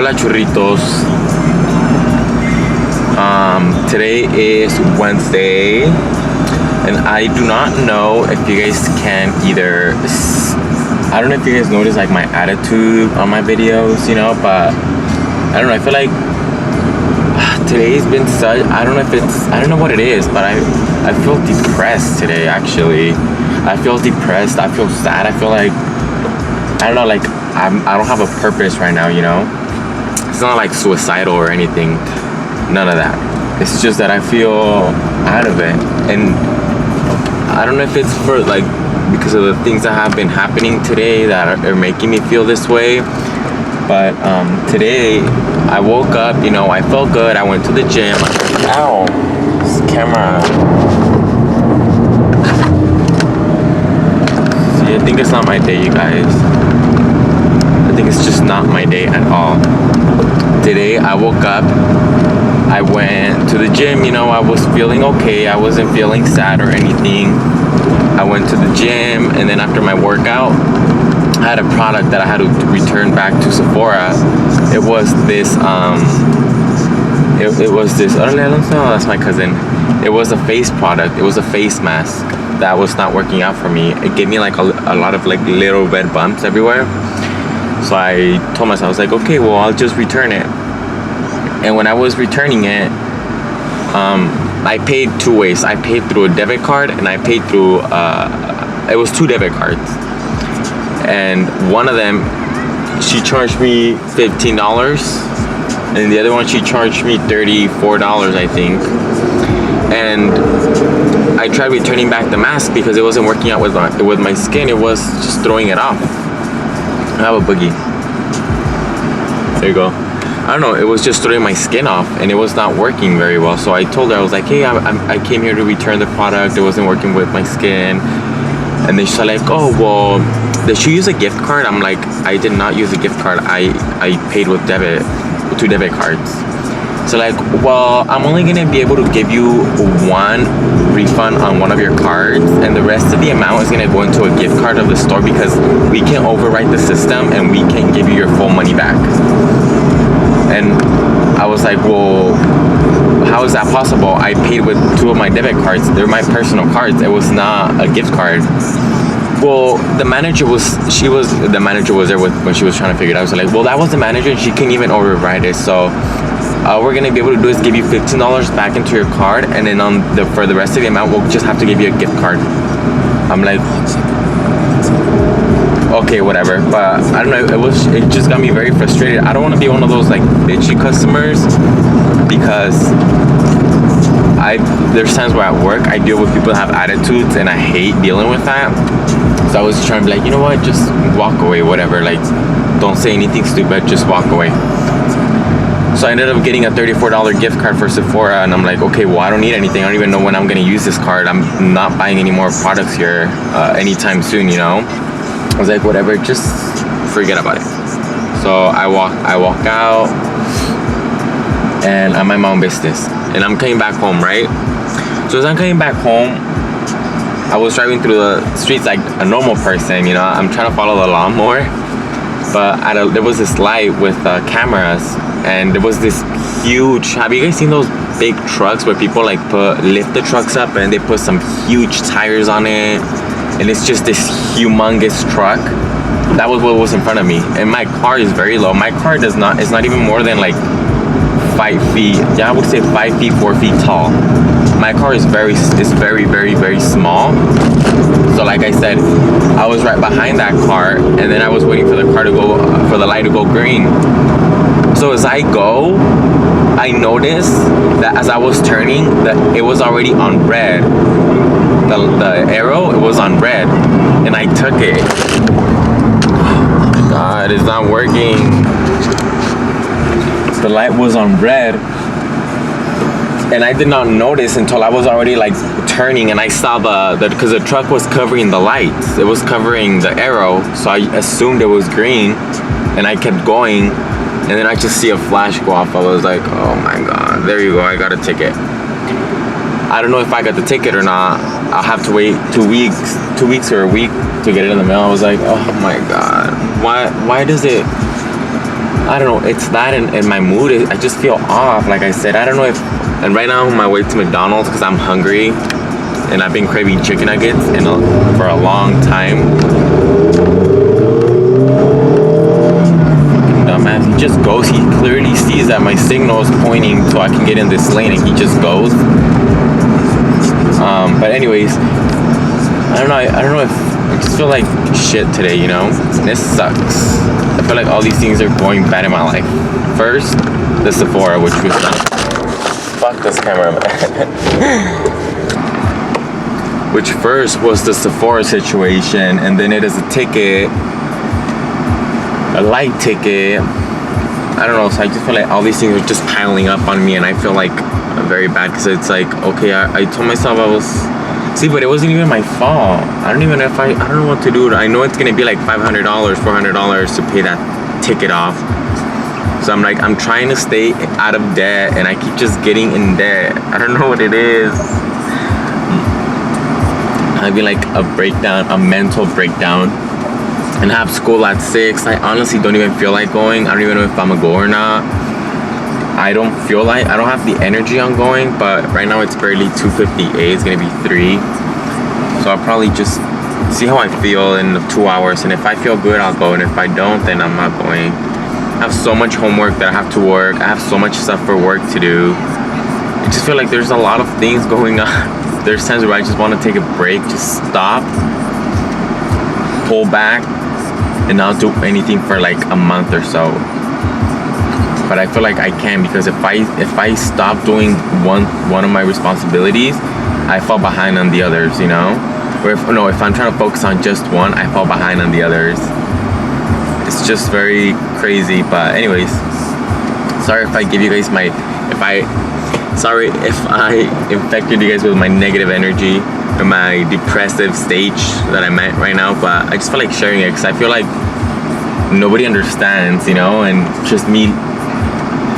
Hola Churritos. Today is Wednesday, and I do not know if you guys can either. I don't know if you guys notice like my attitude on my videos, you know, but I don't know. I feel like today's been such. I don't know what it is, but I feel depressed today. Actually, I feel depressed. I feel sad. I feel like I don't know. Like I don't have a purpose right now, you know. It's not like suicidal or anything. None of that. It's just that I feel out of it, and I don't know if it's for like because of the things that have been happening today that are making me feel this way. But today I woke up, you know, I felt good. I went to the gym. Ow, this camera. See, I think it's not my day, you guys. I think it's just not my day at all. Today I woke up, I went to the gym, you know, I was feeling okay. I wasn't feeling sad or anything. I went to the gym, and then after my workout, I had a product that I had to return back to Sephora. It was this, that's my cousin. It was a face product. It was a face mask that was not working out for me. It gave me like a lot of like little red bumps everywhere. So I told myself, I was like, okay, well, I'll just return it. And when I was returning it, I paid two ways. I paid through a debit card, and I paid through, it was two debit cards. And one of them, she charged me $15. And the other one, she charged me $34, I think. And I tried returning back the mask because it wasn't working out with my skin. It was just throwing it off. I have a boogie. There you go. I don't know, it was just throwing my skin off, and it was not working very well. So I told her, I was like, hey, I came here to return the product. It wasn't working with my skin. And then she's like, oh, well, did you use a gift card? I'm like, I did not use a gift card. I paid with two debit cards. So like, well, I'm only gonna be able to give you one refund on one of your cards, and the rest of the amount is gonna go into a gift card of the store because we can overwrite the system and we can give you your full money back. And I was like, well, how is that possible? I paid with two of my debit cards. They're my personal cards. It was not a gift card. Well, the manager was there when she was trying to figure it out. I was like, well, that was the manager, and she couldn't even override it. So all we're gonna be able to do is give you $15 back into your card, and then for the rest of the amount, we'll just have to give you a gift card. I'm like, okay, whatever. But I don't know, it just got me very frustrated. I don't want to be one of those like bitchy customers, because there's times where at work I deal with people that have attitudes, and I hate dealing with that. So I was trying to be like, you know what, just walk away, whatever. Like, don't say anything stupid, just walk away. So I ended up getting a $34 gift card for Sephora, and I'm like, okay, well, I don't need anything. I don't even know when I'm gonna use this card. I'm not buying any more products here anytime soon, you know. I was like, whatever, just forget about it. So I walk out, and I'm my own business, and I'm coming back home, right? So as I'm coming back home, I was driving through the streets like a normal person, you know. I'm trying to follow the law more, but there was this light with cameras, and there was this huge. Have you guys seen those big trucks where people like lift the trucks up and they put some huge tires on it, and it's just this humongous truck? That was what was in front of me, and my car is very low. My car is not even more than like 5 feet. Yeah, I would say 5 feet, 4 feet tall. My car is very, very, very small. So like I said, I was right behind that car, and then I was waiting for the light to go green. So as I go, I noticed that as I was turning, that it was already on red. The arrow, it was on red, and I took it. Oh my God, it's not working. The light was on red, and I did not notice until I was already like turning, and I saw because the truck was covering the lights. It was covering the arrow, so I assumed it was green, and I kept going, and then I just see a flash go off. I was like, oh my God, there you go, I got a ticket. I don't know if I got the ticket or not. I'll have to wait 2 weeks or a week to get it in the mail. I was like, oh my God, why does it I don't know, it's that and my mood is, I just feel off. Like I said, I don't know if, and right now I'm on my way to McDonald's because I'm hungry and I've been craving chicken nuggets for a long time. Dumbass, he just goes. He clearly sees that my signal is pointing so I can get in this lane and he just goes. But anyways, I don't know if I just feel like shit today, you know? This sucks. I feel like all these things are going bad in my life. First, the Sephora, which was not. Fuck this camera, man. Which first was the Sephora situation, and then it is a ticket, a light ticket. I don't know, so I just feel like all these things are just piling up on me, and I feel like very bad because it's like, okay, I told myself I was. See, but it wasn't even my fault. I don't even know if I don't know what to do. I know it's gonna be like $500, $400 to pay that ticket off. So I'm like, I'm trying to stay out of debt and I keep just getting in debt. I don't know what it is. I'd be like a breakdown, a mental breakdown. And I have school at 6. I honestly don't even feel like going. I don't even know if I'm gonna go or not. I don't feel like, I don't have the energy on going, but right now it's barely 2:58. It's gonna be 3. So I'll probably just see how I feel in the 2 hours. And if I feel good, I'll go. And if I don't, then I'm not going. I have so much homework that I have to work. I have so much stuff for work to do. I just feel like there's a lot of things going on. There's times where I just want to take a break, just stop, pull back, and not do anything for like a month or so. But I feel like I can, because if I stop doing one of my responsibilities, I fall behind on the others, you know? Or if I'm trying to focus on just one, I fall behind on the others. It's just very crazy. But anyways, sorry if I give you guys sorry if I infected you guys with my negative energy or my depressive stage that I'm at right now, but I just feel like sharing it because I feel like nobody understands, you know, and just me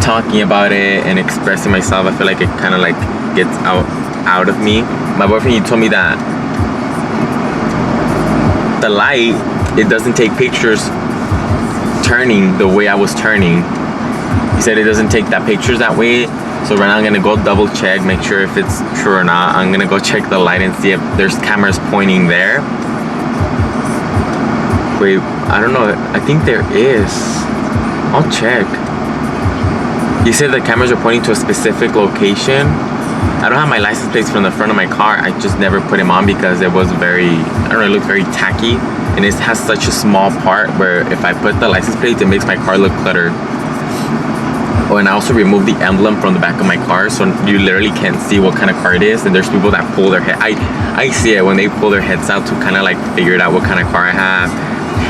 talking about it and expressing myself, I feel like it kind of like gets out of me. My boyfriend, he told me that the light, it doesn't take pictures turning the way I was turning. He said it doesn't take that pictures that way. So right now I'm gonna go double check, make sure if it's true or not. I'm gonna go check the light and see if there's cameras pointing there. Wait, I don't know, I think there is. I'll check. He said the cameras are pointing to a specific location. I don't have my license plates from the front of my car. I just never put them on because it was very, I don't know, it looked very tacky. And it has such a small part where if I put the license plates, it makes my car look cluttered. Oh, and I also removed the emblem from the back of my car, so you literally can't see what kind of car it is. And there's people that pull their head. I see it when they pull their heads out to kind of like figure out what kind of car I have.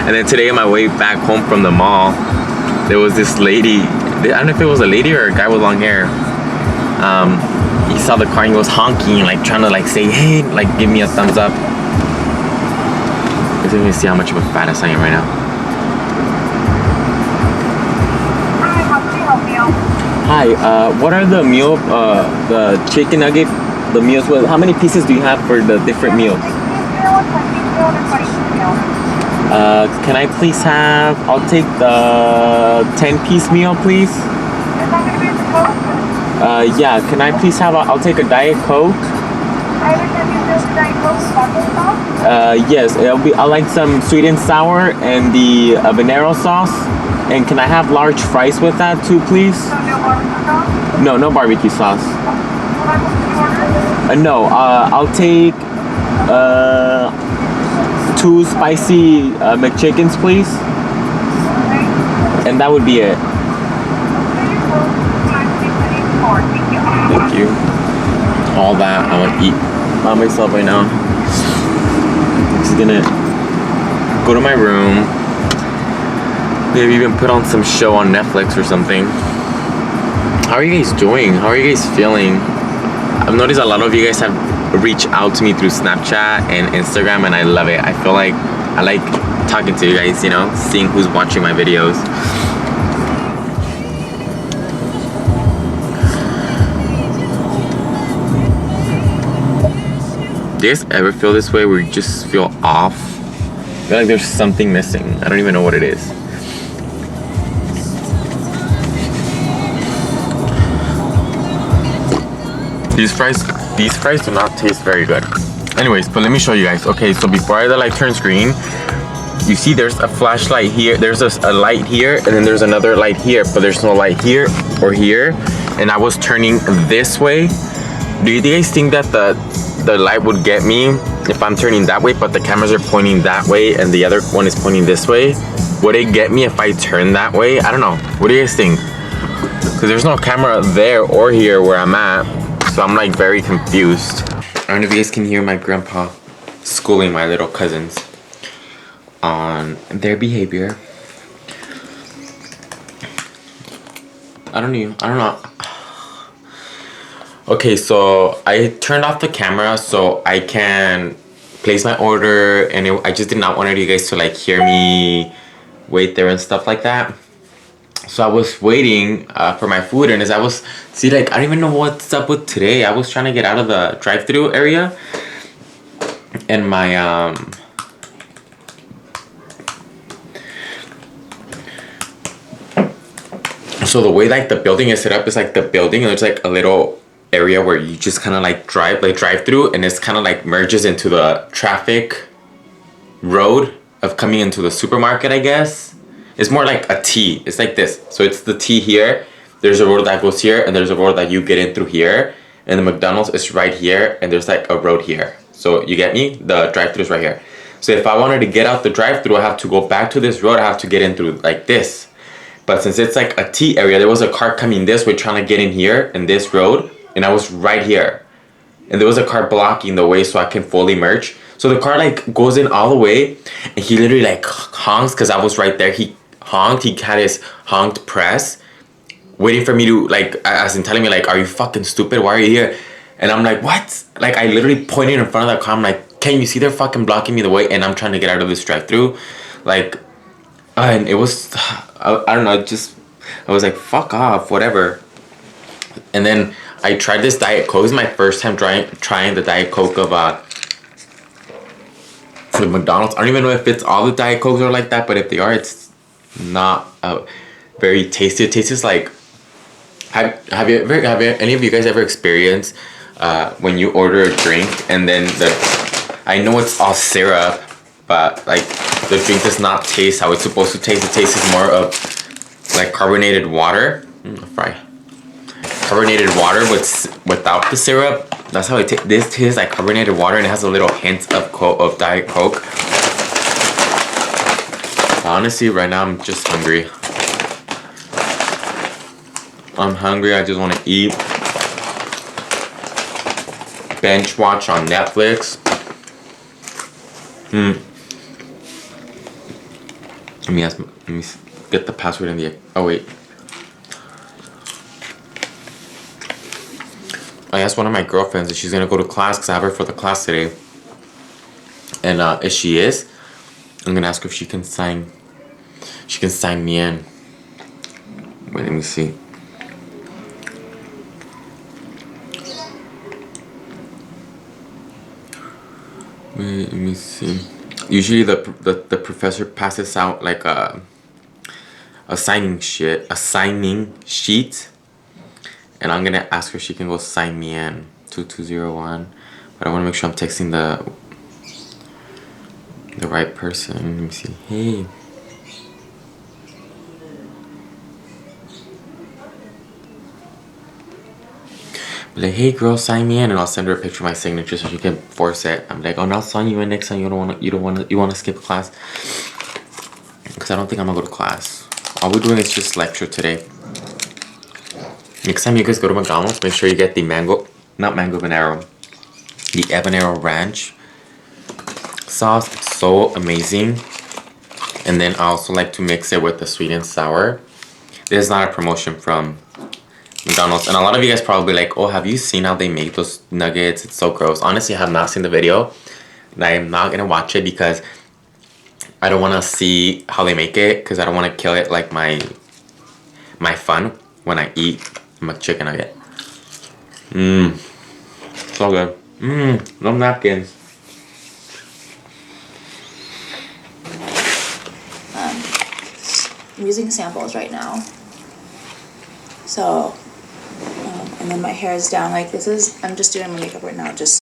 And then today on my way back home from the mall, there was this lady. I don't know if it was a lady or a guy with long hair. He saw the car and he was honking, like trying to like say, hey, like give me a thumbs up. Let me see how much of a fat ass I am right now. Hi, what are the meal, the chicken nugget, the meals with, how many pieces do you have for the different meals? Can I please have, I'll take the 10-piece meal, please. Yeah, can I please have, I'll take a Diet Coke. Yes, I like some sweet and sour and the habanero sauce. And can I have large fries with that too, please? No barbecue sauce. No, I'll take 2 spicy McChickens, please. And that would be it. Thank you. All that I'm gonna eat by myself right now. I'm just gonna go to my room. Maybe even put on some show on Netflix or something. How are you guys doing? How are you guys feeling? I've noticed a lot of you guys have reached out to me through Snapchat and Instagram, and I love it. I feel like I like talking to you guys, you know, seeing who's watching my videos. Do you guys ever feel this way where you just feel off? I feel like there's something missing. I don't even know what it is. These fries do not taste very good. Anyways, but let me show you guys. Okay, so before the light turns green, you see there's a flashlight here, there's a light here, and then there's another light here, but there's no light here or here. And I was turning this way. Do you guys think that the light would get me if I'm turning that way, but the cameras are pointing that way and the other one is pointing this way? Would it get me if I turn that way? I don't know. What do you guys think? Because there's no camera there or here where I'm at, so I'm like very confused. I don't know if you guys can hear my grandpa schooling my little cousins on their behavior. I don't know. Okay, so I turned off the camera so I can place my order, and I just did not want you guys to like hear me wait there and stuff like that. So I was waiting for my food, and as I was, I don't even know what's up with today. I was trying to get out of the drive-thru area, and my so the way like the building is set up is like the building, and there's like a little area where you just kind of like drive through, and it's kind of like merges into the traffic road of coming into the supermarket, I guess. It's more like a T. It's like this. So it's the T here. There's a road that goes here, and there's a road that you get in through here. And the McDonald's is right here, and there's like a road here. So you get me? The drive-thru is right here. So if I wanted to get out the drive-thru, I have to go back to this road. I have to get in through like this. But since it's like a T area, there was a car coming this way trying to get in here in this road, and I was right here. And there was a car blocking the way so I can fully merge. So the car like goes in all the way, and he literally like honks because I was right there. He honked, he had his honked press, waiting for me to like, as in telling me like, are you fucking stupid? Why are you here? And I'm like, what? Like I literally pointed in front of that car. I'm like, can you see they're fucking blocking me the way? And I'm trying to get out of this drive-thru. Like, and it was, I don't know, I was like, fuck off, whatever. And then I tried this Diet Coke. This is my first time trying the Diet Coke of the McDonald's. I don't even know if it's all the Diet Cokes are like that, but if they are, it's not very tasty. It tastes like, have any of you guys ever experienced when you order a drink and then I know it's all syrup, but like the drink does not taste how it's supposed to taste. It tastes more of like carbonated water. Carbonated water without the syrup. That's how it tastes. This tastes like carbonated water, and it has a little hint of Diet Coke. Honestly, right now I'm just hungry. I'm hungry. I just want to eat. Bench watch on Netflix. Let me get the password in the. Oh wait. I asked one of my girlfriends if she's gonna go to class because I have her for the class today. And if she is, I'm gonna ask her if she can sign me in. Wait, let me see. Wait, let me see. Usually the professor passes out like a signing sheet. And I'm gonna ask her if she can go sign me in. 2201. But I wanna make sure I'm texting the right person. Let me see. Hey. Like, hey girl, sign me in, and I'll send her a picture of my signature so she can force it. I'm like, oh, no, I'll sign you in next time. You wanna skip class? Because I don't think I'm gonna go to class. All we're doing is just lecture today. Next time you guys go to McDonald's, make sure you get the the habanero ranch sauce. It's so amazing. And then I also like to mix it with the sweet and sour. This is not a promotion from McDonald's. And a lot of you guys probably like, oh, have you seen how they make those nuggets? It's so gross. Honestly, I have not seen the video. And I am not going to watch it because I don't want to see how they make it. Because I don't want to kill it like my fun when I eat my chicken nugget. So good. No napkins. I'm using samples right now. So, I And then my hair is down. Like this is, I'm just doing my makeup right now, just